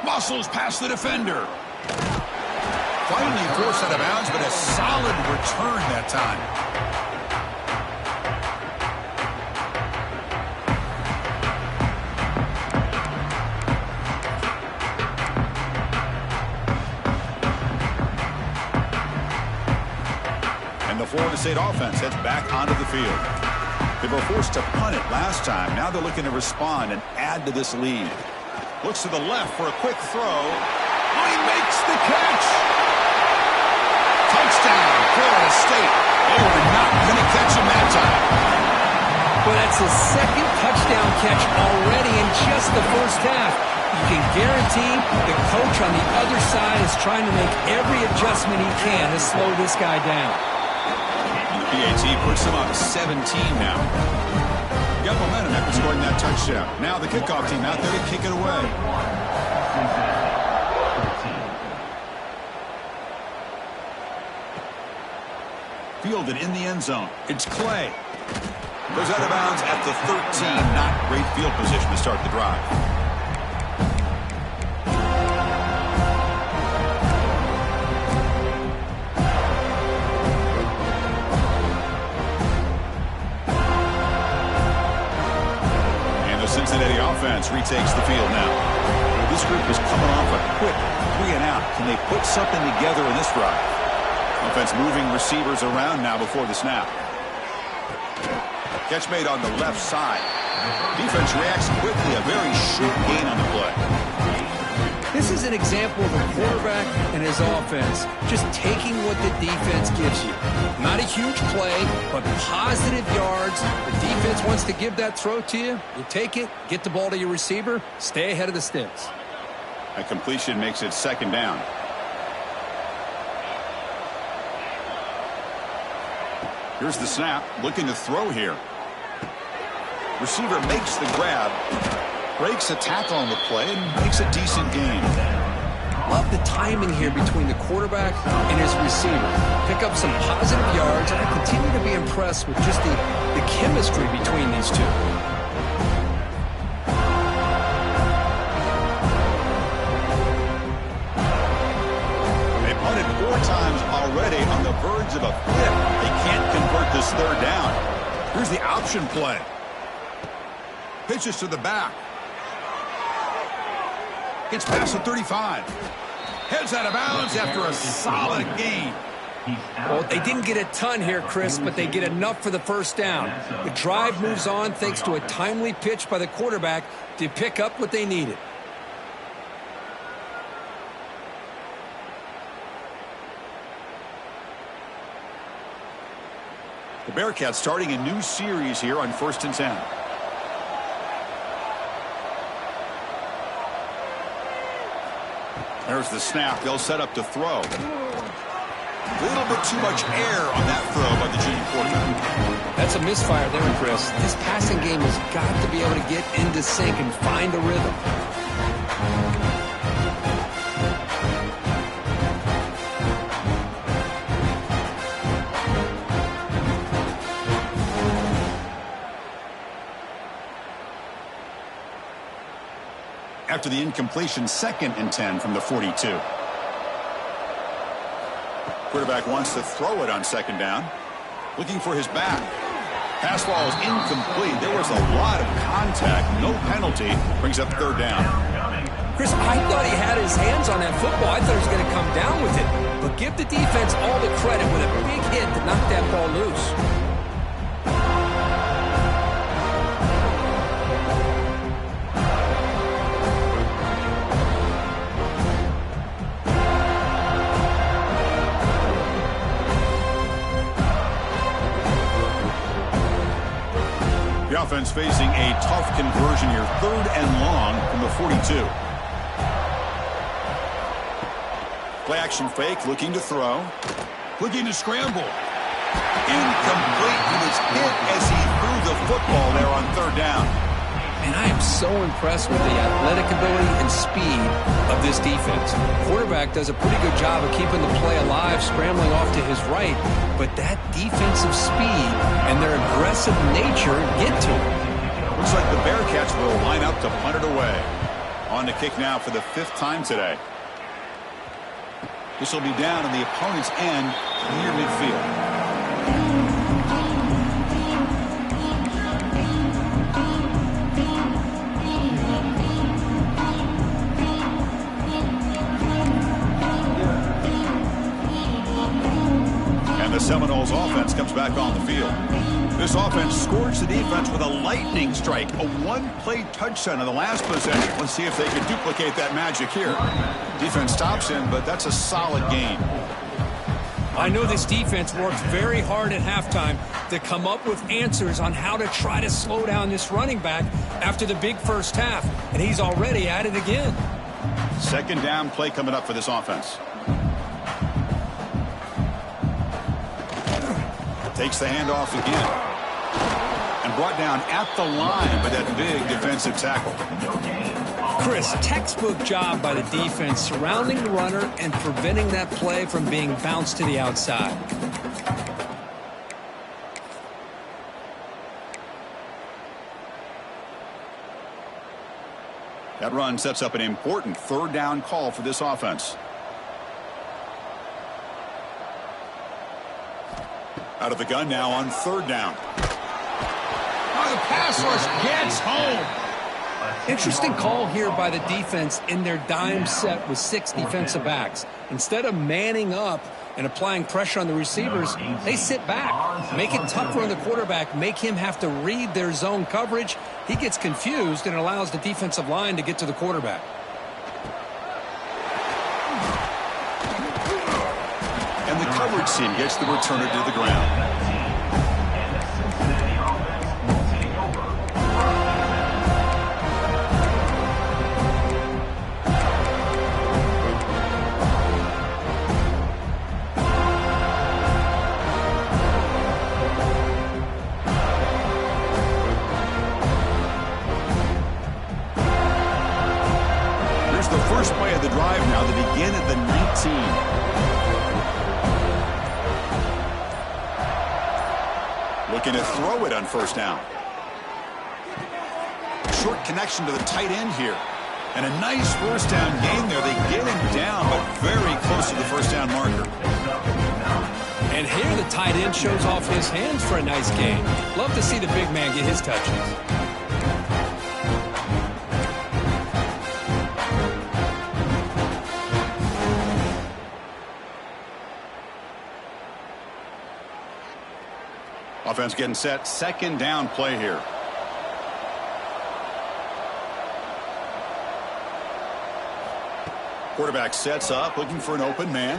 Muscles past the defender. Finally forced out of bounds, but a solid return that time. And the Florida State offense heads back onto the field. They were forced to punt it last time. Now they're looking to respond and add to this lead. Looks to the left for a quick throw. Oh, he makes the catch. Touchdown, Florida State. They were not going to catch him that time. Well, that's his second touchdown catch already in just the first half. You can guarantee the coach on the other side is trying to make every adjustment he can to slow this guy down. And the PAT puts him up 17 now. Got momentum after scoring that touchdown. Now the kickoff team out there to kick it away. Fielded in the end zone. It's Clay. Goes out of bounds at the 13. Not great field position to start the drive. Cincinnati offense retakes the field now. This group is coming off a quick 3-and-out. Can they put something together in this drive? Offense moving receivers around now before the snap. Catch made on the left side. Defense reacts quickly. A very short gain on the play. This is an example of a quarterback and his offense just taking what the defense gives you. Not a huge play, but positive yards. The defense wants to give that throw to you. You take it, get the ball to your receiver, stay ahead of the sticks. A completion makes it second down. Here's the snap. Looking to throw here. Receiver makes the grab. Breaks a tackle on the play and makes a decent gain. Love the timing here between the quarterback and his receiver. Pick up some positive yards, and I continue to be impressed with just the chemistry between these two. They punted 4 times already on the verge of a flip. They can't convert this third down. Here's the option play. Pitches to the back. Gets past the 35. Heads out of bounds after a solid gain. Well, they didn't get a ton here, Chris, but they get enough for the first down. The drive moves on thanks to a timely pitch by the quarterback to pick up what they needed. The Bearcats starting a new series here on 1st and 10. There's the snap. They'll set up to throw. A little bit too much air on that throw by the junior quarterback. That's a misfire there, Chris. This passing game has got to be able to get into sync and find a rhythm. After the incompletion, 2nd and 10 from the 42. Quarterback wants to throw it on 2nd down. Looking for his back. Pass ball is incomplete. There was a lot of contact. No penalty. Brings up 3rd down. Chris, I thought he had his hands on that football. I thought he was going to come down with it. But give the defense all the credit with a big hit to knock that ball loose. The offense facing a tough conversion here. 3rd and long from the 42. Play action fake, looking to throw. Looking to scramble. Incomplete. He was hit as he threw the football there on third down. And I am so impressed with the athletic ability and speed of this defense. Quarterback does a pretty good job of keeping the play alive, scrambling off to his right, but that defensive speed and their aggressive nature get to him. Looks like the Bearcats will line up to punt it away. On to kick now for the 5th time today. This will be down on the opponent's end near midfield. And the Seminoles offense comes back on the field. This offense scorched the defense with a lightning strike, a one-play touchdown in the last possession. Let's see if they can duplicate that magic here. Defense stops him, but that's a solid gain. I know this defense worked very hard at halftime to come up with answers on how to try to slow down this running back after the big first half, and he's already at it again. 2nd down play coming up for this offense. Takes the handoff again. And brought down at the line by that big defensive tackle. Chris, textbook job by the defense surrounding the runner and preventing that play from being bounced to the outside. That run sets up an important 3rd down call for this offense. Out of the gun now on 3rd down. Oh, the pass rush gets home. Interesting call here by the defense in their dime set with 6 defensive backs. Instead of manning up and applying pressure on the receivers, they sit back, make it tougher on the quarterback, make him have to read their zone coverage. He gets confused and allows the defensive line to get to the quarterback. And the coverage team gets the returner to the ground. Here's the first play of the drive now to begin at the 19. Looking to throw it on 1st down. Short connection to the tight end here. And a nice 1st down gain there. They get him down, but very close to the 1st down marker. And here the tight end shows off his hands for a nice gain. Love to see the big man get his touches. Offense getting set. 2nd down play here. Quarterback sets up, looking for an open man.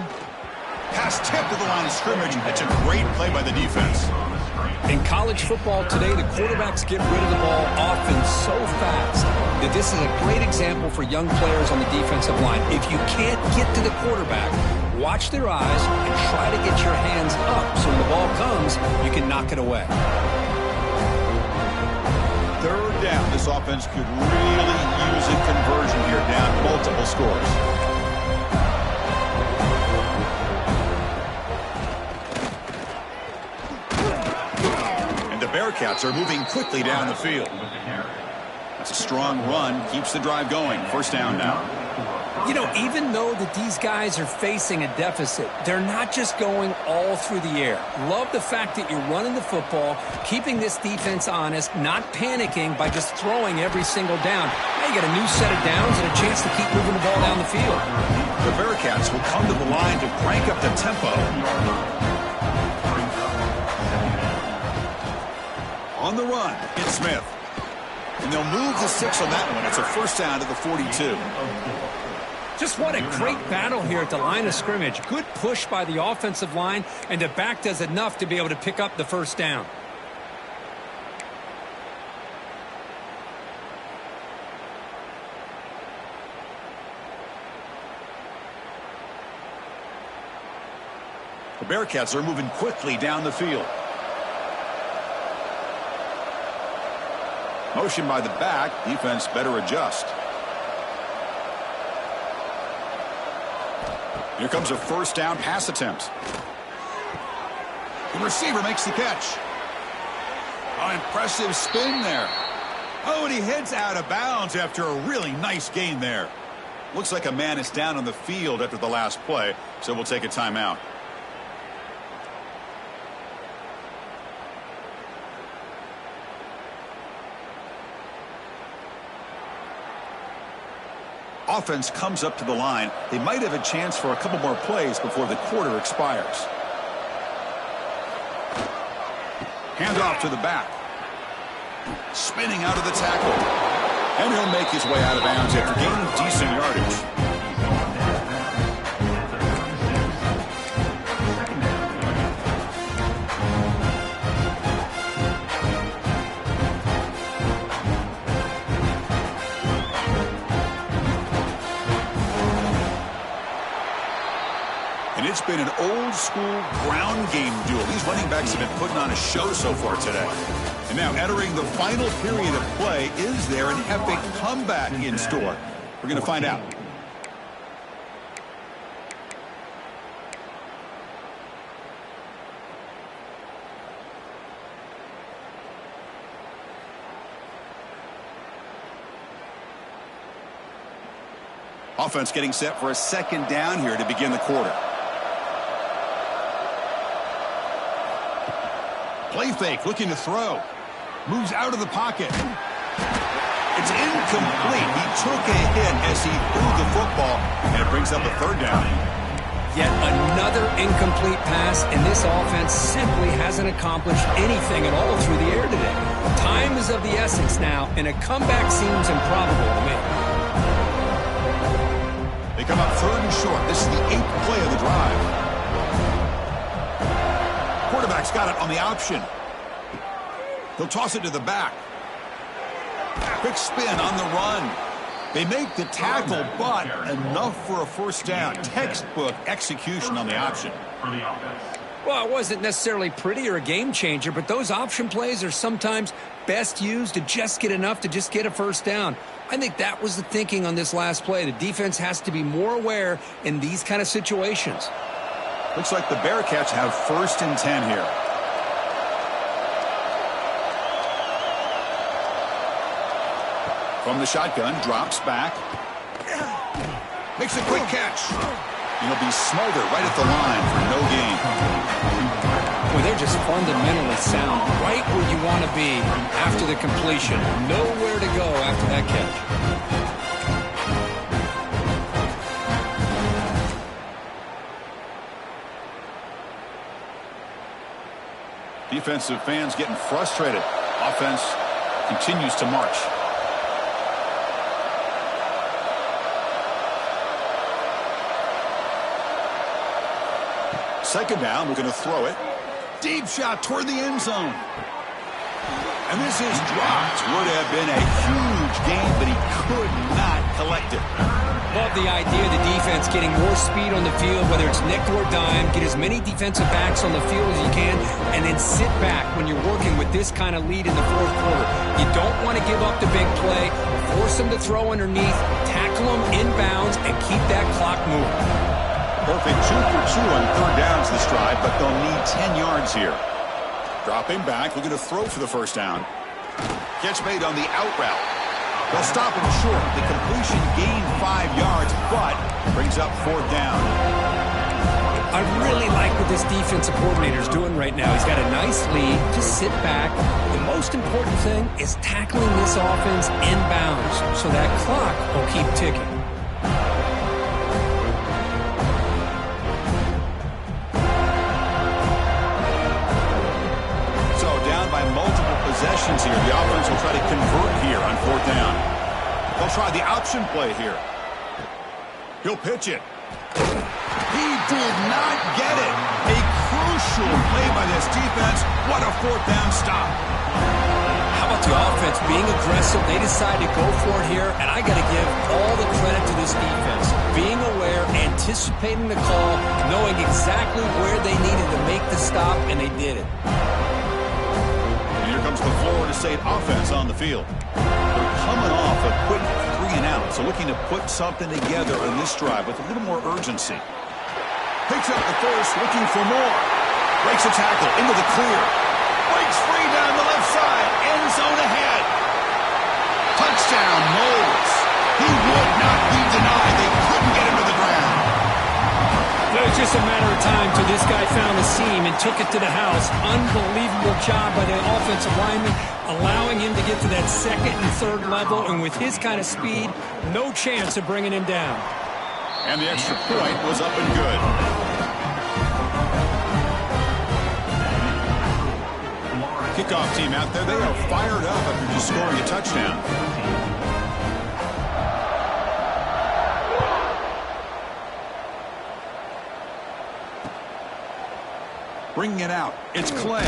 Pass tip to the line of scrimmage. It's a great play by the defense. In college football today, the quarterbacks get rid of the ball often so fast that this is a great example for young players on the defensive line. If you can't get to the quarterback, watch their eyes and try to get your hands up so when the ball comes, you can knock it away. 3rd down. This offense could really use a conversion here, down multiple scores. And the Bearcats are moving quickly down the field. That's a strong run. Keeps the drive going. 1st down now. You know, even though that these guys are facing a deficit, they're not just going all through the air. Love the fact that you're running the football, keeping this defense honest, not panicking by just throwing every single down. Now you got a new set of downs and a chance to keep moving the ball down the field. The Bearcats will come to the line to crank up the tempo. On the run, it's Smith. And they'll move the 6 on that one. It's a 1st down to the 42. Just what a great battle here at the line of scrimmage. Good push by the offensive line, and the back does enough to be able to pick up the 1st down. The Bearcats are moving quickly down the field. Motion by the back. Defense better adjust. Here comes a first down pass attempt. The receiver makes the catch. Oh, impressive spin there. Oh, and he heads out of bounds after a really nice gain there. Looks like a man is down on the field after the last play, so we'll take a timeout. Offense comes up to the line. They might have a chance for a couple more plays before the quarter expires. Handoff to the back. Spinning out of the tackle. And he'll make his way out of bounds after gaining decent yardage. And it's been an old-school ground game duel. These running backs have been putting on a show so far today. And now entering the final period of play, is there an epic comeback in store? We're going to find out. Offense getting set for a second down here to begin the quarter. Play fake, looking to throw. Moves out of the pocket. It's incomplete. He took a hit as he threw the football, and it brings up a third down. Yet another incomplete pass, and this offense simply hasn't accomplished anything at all through the air today. Time is of the essence now, and a comeback seems improbable to me. They come up third and short. This is the 8th play of the drive. Quarterback's got it on the option. He'll toss it to the back. Quick spin on the run. They make the tackle, but enough for a first down. Textbook execution on the option. Well, it wasn't necessarily pretty or a game changer, but those option plays are sometimes best used to just get enough to just get a first down. I think that was the thinking on this last play. The defense has to be more aware in these kind of situations. Looks like the Bearcats have 1st and 10 here. From the shotgun, drops back. Makes a quick catch. He'll be smothered right at the line for no gain. Boy, they're just fundamentally sound right where you want to be after the completion. Nowhere to go after that catch. Defensive fans getting frustrated. Offense continues to march. Second down, we're going to throw it. Deep shot toward the end zone. And this is dropped. Would have been a huge gain, but he could not collect it. Love the idea of the defense getting more speed on the field, whether it's nickel or dime, get as many defensive backs on the field as you can, and then sit back when you're working with this kind of lead in the fourth quarter. You don't want to give up the big play, force them to throw underneath, tackle them inbounds, and keep that clock moving. Perfect 2 for 2 on third downs this drive, but they'll need 10 yards here. Dropping back, looking to throw for the first down. Catch made on the out route. They'll stop him short. The completion gained 5 yards, but brings up 4th down. I really like what this defensive coordinator is doing right now. He's got a nice lead. Just sit back. The most important thing is tackling this offense inbounds so that clock will keep ticking. Multiple possessions here. The offense will try to convert here on 4th down. They'll try the option play here. He'll pitch it. He did not get it. A crucial play by this defense. What a 4th down stop. How about the offense being aggressive? They decided to go for it here, and I got to give all the credit to this defense. Being aware, anticipating the call, knowing exactly where they needed to make the stop, and they did it. And here comes the Florida State offense on the field. They're coming off a quick 3-and-out, so looking to put something together in this drive with a little more urgency. Picks up the first, looking for more. Breaks a tackle into the clear. Breaks free down the left side. End zone ahead. Touchdown, Knowles. He would not be denied. They couldn't get him to the ground. It was just a matter of time till this guy found the seam and took it to the house. Unbelievable job by the offensive lineman, allowing him to get to that second and third level. And with his kind of speed, no chance of bringing him down. And the extra point was up and good. Kickoff team out there, they are fired up after just scoring a touchdown. Bringing it out, it's Clay.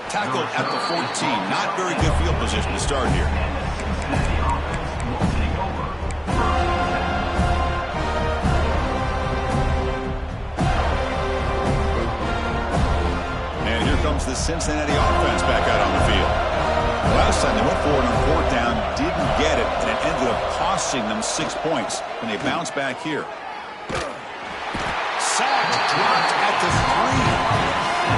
Tackled at the 14. Not very good field position to start here. And here comes the Cincinnati offense back out on the field. Last time they went for it on fourth down, didn't get it, and it ended up costing them 6 points when they bounced back here. Sacked, dropped at the 3.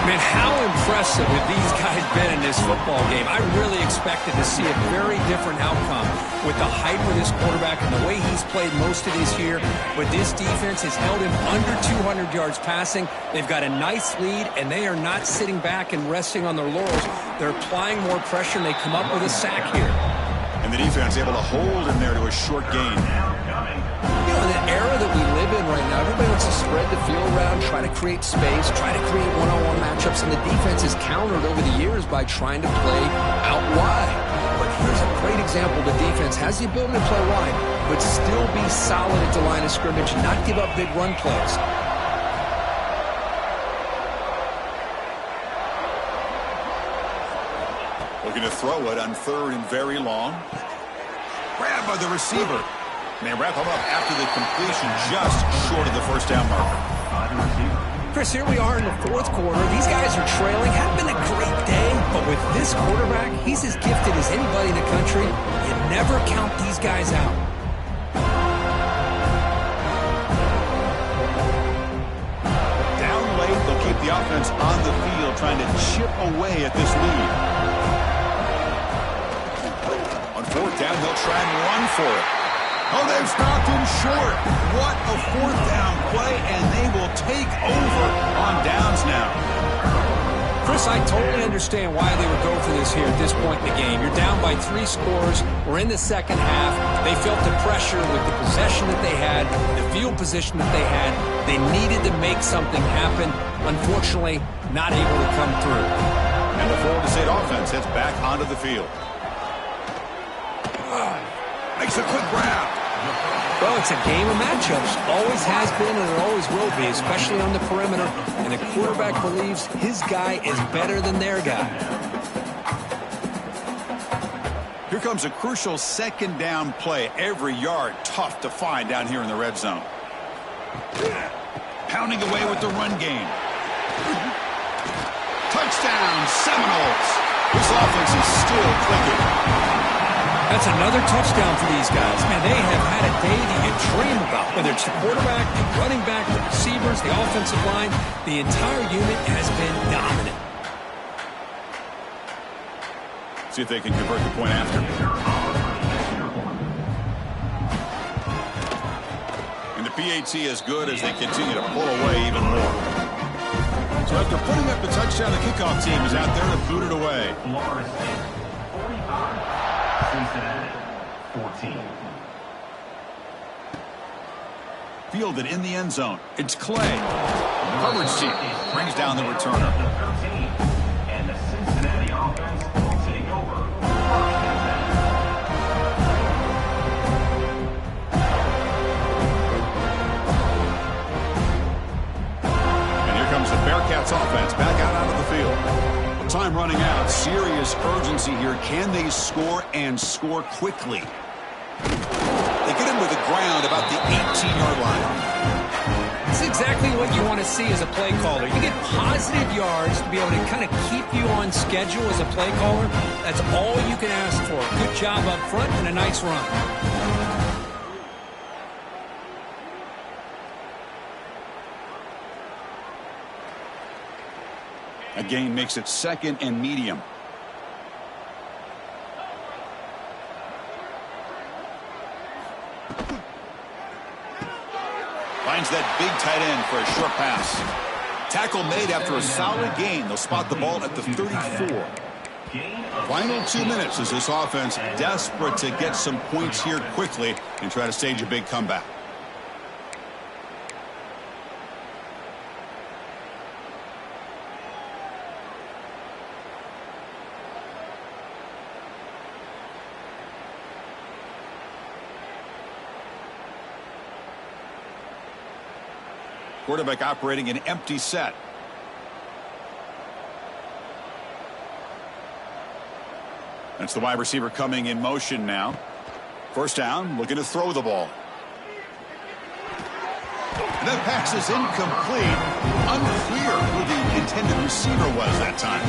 Man, how impressive have these guys been in this football game? I really expected to see a very different outcome with the hype of this quarterback and the way he's played most of this year. But this defense has held him under 200 yards passing. They've got a nice lead, and they are not sitting back and resting on their laurels. They're applying more pressure, and they come up with a sack here. And the defense able to hold him there to a short gain. You know, in the era that we live in right now, everybody wants to spread the field around, try to create space, try to create one-on-one matchups, and the defense is countered over the years by trying to play out wide. But here's a great example. The defense has the ability to play wide, but still be solid at the line of scrimmage and not give up big run plays. Looking to throw it on third and very long. Grabbed by the receiver. And they wrap him up after the completion just short of the first down marker. Chris, here we are in the fourth quarter. These guys are trailing. Hadn't been a great day, but with this quarterback, he's as gifted as anybody in the country. You never count these guys out. Down late, they'll keep the offense on the field, trying to chip away at this lead. On fourth down, they'll try and run for it. Oh, they've stopped him short. What a fourth down play, and they will take over on downs now. Chris, I totally understand why they would go for this here at this point in the game. You're down by 3 scores. We're in the second half. They felt the pressure with the possession that they had, the field position that they had. They needed to make something happen. Unfortunately, not able to come through. And the Florida State offense heads back onto the field. Makes a quick grab. Well, it's a game of matchups. Always has been and it always will be, especially on the perimeter. And the quarterback believes his guy is better than their guy. Here comes a crucial second down play. Every yard tough to find down here in the red zone. Pounding away with the run game. Touchdown, Seminoles. This offense is still clicking. That's another touchdown for these guys. Man, they have had a day that you dream about. Whether it's the quarterback, the running back, the receivers, the offensive line, the entire unit has been dominant. See if they can convert the point after. And the PAT is good as they continue to pull away even more. So after putting up the touchdown, the kickoff team is out there to boot it away. Cincinnati, 14. Fielded in the end zone. It's Clay. Coverage team brings down the returner. And the Cincinnati offense will take over. And here comes the Bearcats offense back out onto the field. Time running out. Serious urgency here. Can they score and score quickly? They get him to the ground about the 18-yard line. It's exactly what you want to see as a play caller. You get positive yards to be able to kind of keep you on schedule as a play caller. That's all you can ask for. Good job up front and a nice run. A gain makes it 2nd and medium. Finds that big tight end for a short pass. Tackle made after a solid gain. They'll spot the ball at the 34. Final 2 minutes as this offense desperate to get some points here quickly and try to stage a big comeback. Quarterback operating an empty set. That's the wide receiver coming in motion now. First down, looking to throw the ball. And that pass is incomplete. Unclear who the intended receiver was that time.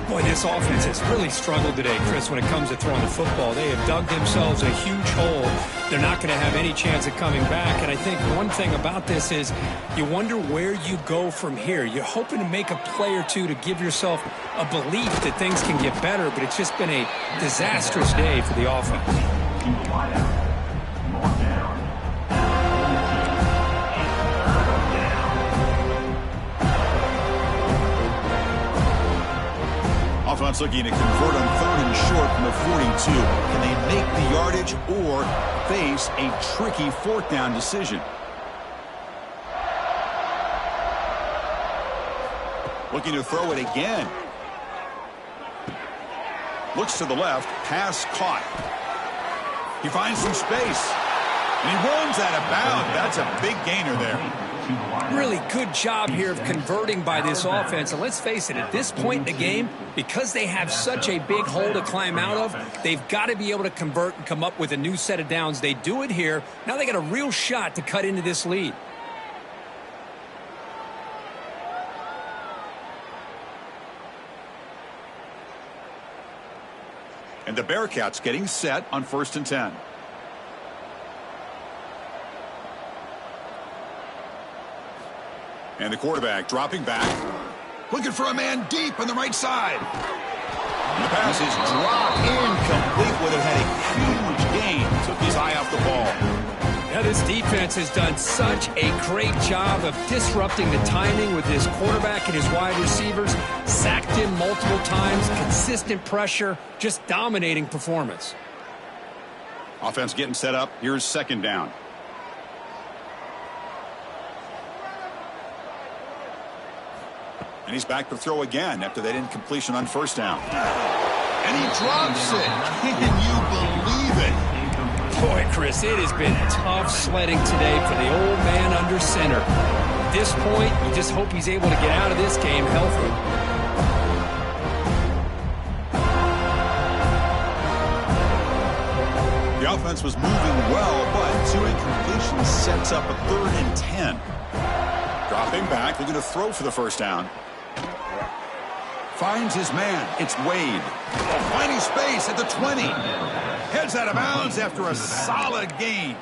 Boy, this offense has really struggled today, Chris, when it comes to throwing the football. They have dug themselves a huge hole. They're not going to have any chance of coming back. And I think one thing about this is you wonder where you go from here. You're hoping to make a play or two to give yourself a belief that things can get better, but it's just been a disastrous day for the offense. Offense looking to convert on 3rd and short from the 42. Can they make the yardage or face a tricky 4th down decision? Looking to throw it again. Looks to the left. Pass caught. He finds some space. And he runs out of bounds. That's a big gainer there. Really good job here of converting by this offense. And let's face it, at this point in the game, because they have such a big hole to climb out of, they've got to be able to convert and come up with a new set of downs. They do it here. Now they got a real shot to cut into this lead. And the Bearcats getting set on 1st and 10. And the quarterback dropping back. Looking for a man deep on the right side. And the pass is dropped incomplete with it. Had a huge gain. Took his eye off the ball. Yeah, this defense has done such a great job of disrupting the timing with this quarterback and his wide receivers. Sacked him multiple times. Consistent pressure. Just dominating performance. Offense getting set up. Here's 2nd down. And he's back to throw again after that incompletion on 1st down. And he drops it. Can you believe it? Boy, Chris, it has been tough sledding today for the old man under center. At this point, you just hope he's able to get out of this game healthy. The offense was moving well, but 2 incompletions sets up a 3rd and 10. Dropping back, looking to throw for the 1st down. Finds his man. It's Wade. Finding space at the 20. Heads out of bounds after a solid gain.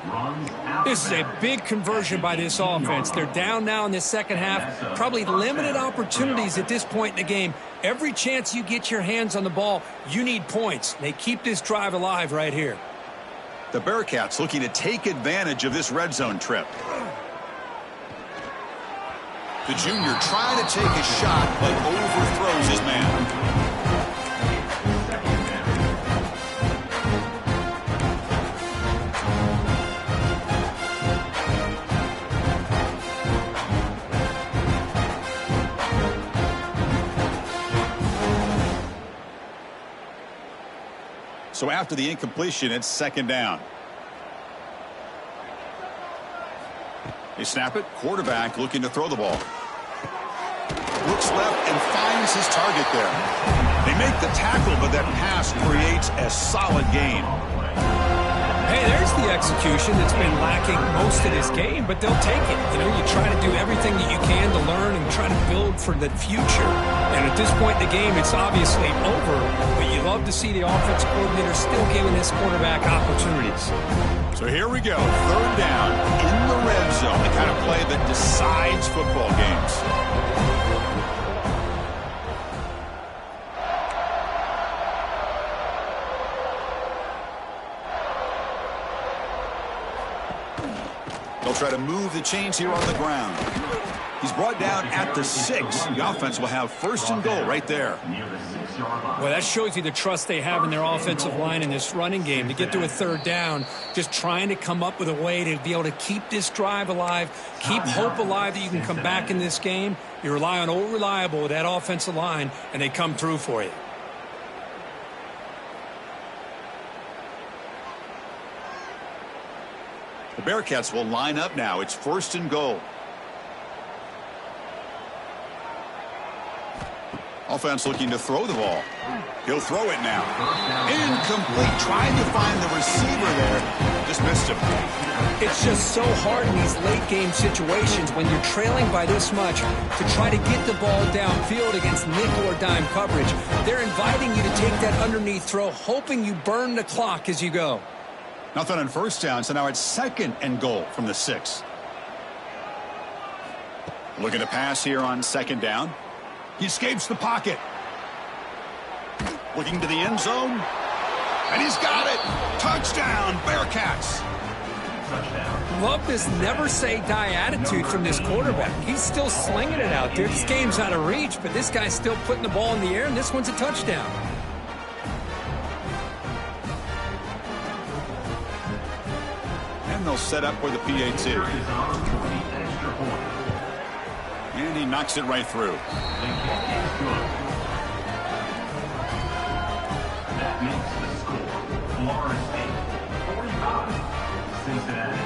This is a big conversion by this offense. They're down now in the 2nd half. Probably limited opportunities at this point in the game. Every chance you get your hands on the ball, you need points. They keep this drive alive right here. The Bearcats looking to take advantage of this red zone trip. The junior trying to take a shot, but overthrows his man. So after the incompletion, it's 2nd down. They snap it. Quarterback looking to throw the ball. Looks left and finds his target there. They make the tackle, but that pass creates a solid gain. Hey, there's the execution that's been lacking most of this game, but they'll take it. You know, you try to do everything that you can to learn and try to build for the future. And at this point in the game, it's obviously over, but you love to see the offensive coordinator still giving this quarterback opportunities. So here we go, third down in the red zone, the kind of play that decides football games. They'll try to move the chains here on the ground. He's brought down at the 6. The offense will have first and goal right there. Well, that shows you the trust they have in their offensive line in this running game to get to a third down, just trying to come up with a way to be able to keep this drive alive, keep hope alive that you can come back in this game. You rely on old reliable with that offensive line, and they come through for you. The Bearcats will line up now. It's first and goal. Offense looking to throw the ball. He'll throw it now. Incomplete. Trying to find the receiver there. Just missed him. It's just so hard in these late game situations when you're trailing by this much to try to get the ball downfield against nickel or dime coverage. They're inviting you to take that underneath throw, hoping you burn the clock as you go. Nothing on first down, so now it's second and goal from the 6. Looking to pass here on second down. He escapes the pocket. Looking to the end zone. And he's got it. Touchdown, Bearcats. Love this never say die attitude from this quarterback. He's still slinging it out there. This game's out of reach, but this guy's still putting the ball in the air, and this one's a touchdown. And they'll set up for the PAT. And he knocks it right through. That makes the score Florida State 45, Cincinnati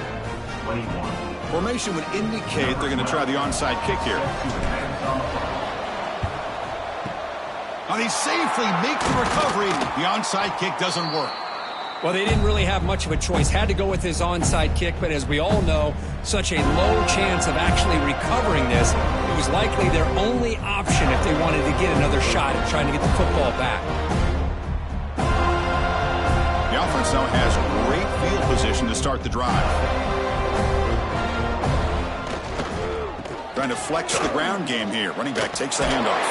21. Formation would indicate they're going to try the onside kick here. And he safely makes the recovery. The onside kick doesn't work. Well, they didn't really have much of a choice. Had to go with his onside kick, but as we all know, such a low chance of actually recovering this. It was likely their only option if they wanted to get another shot at trying to get the football back. The offense now has great field position to start the drive. Trying to flex the ground game here. Running back takes the handoff.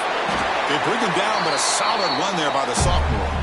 They bring him down, but a solid run there by the sophomore.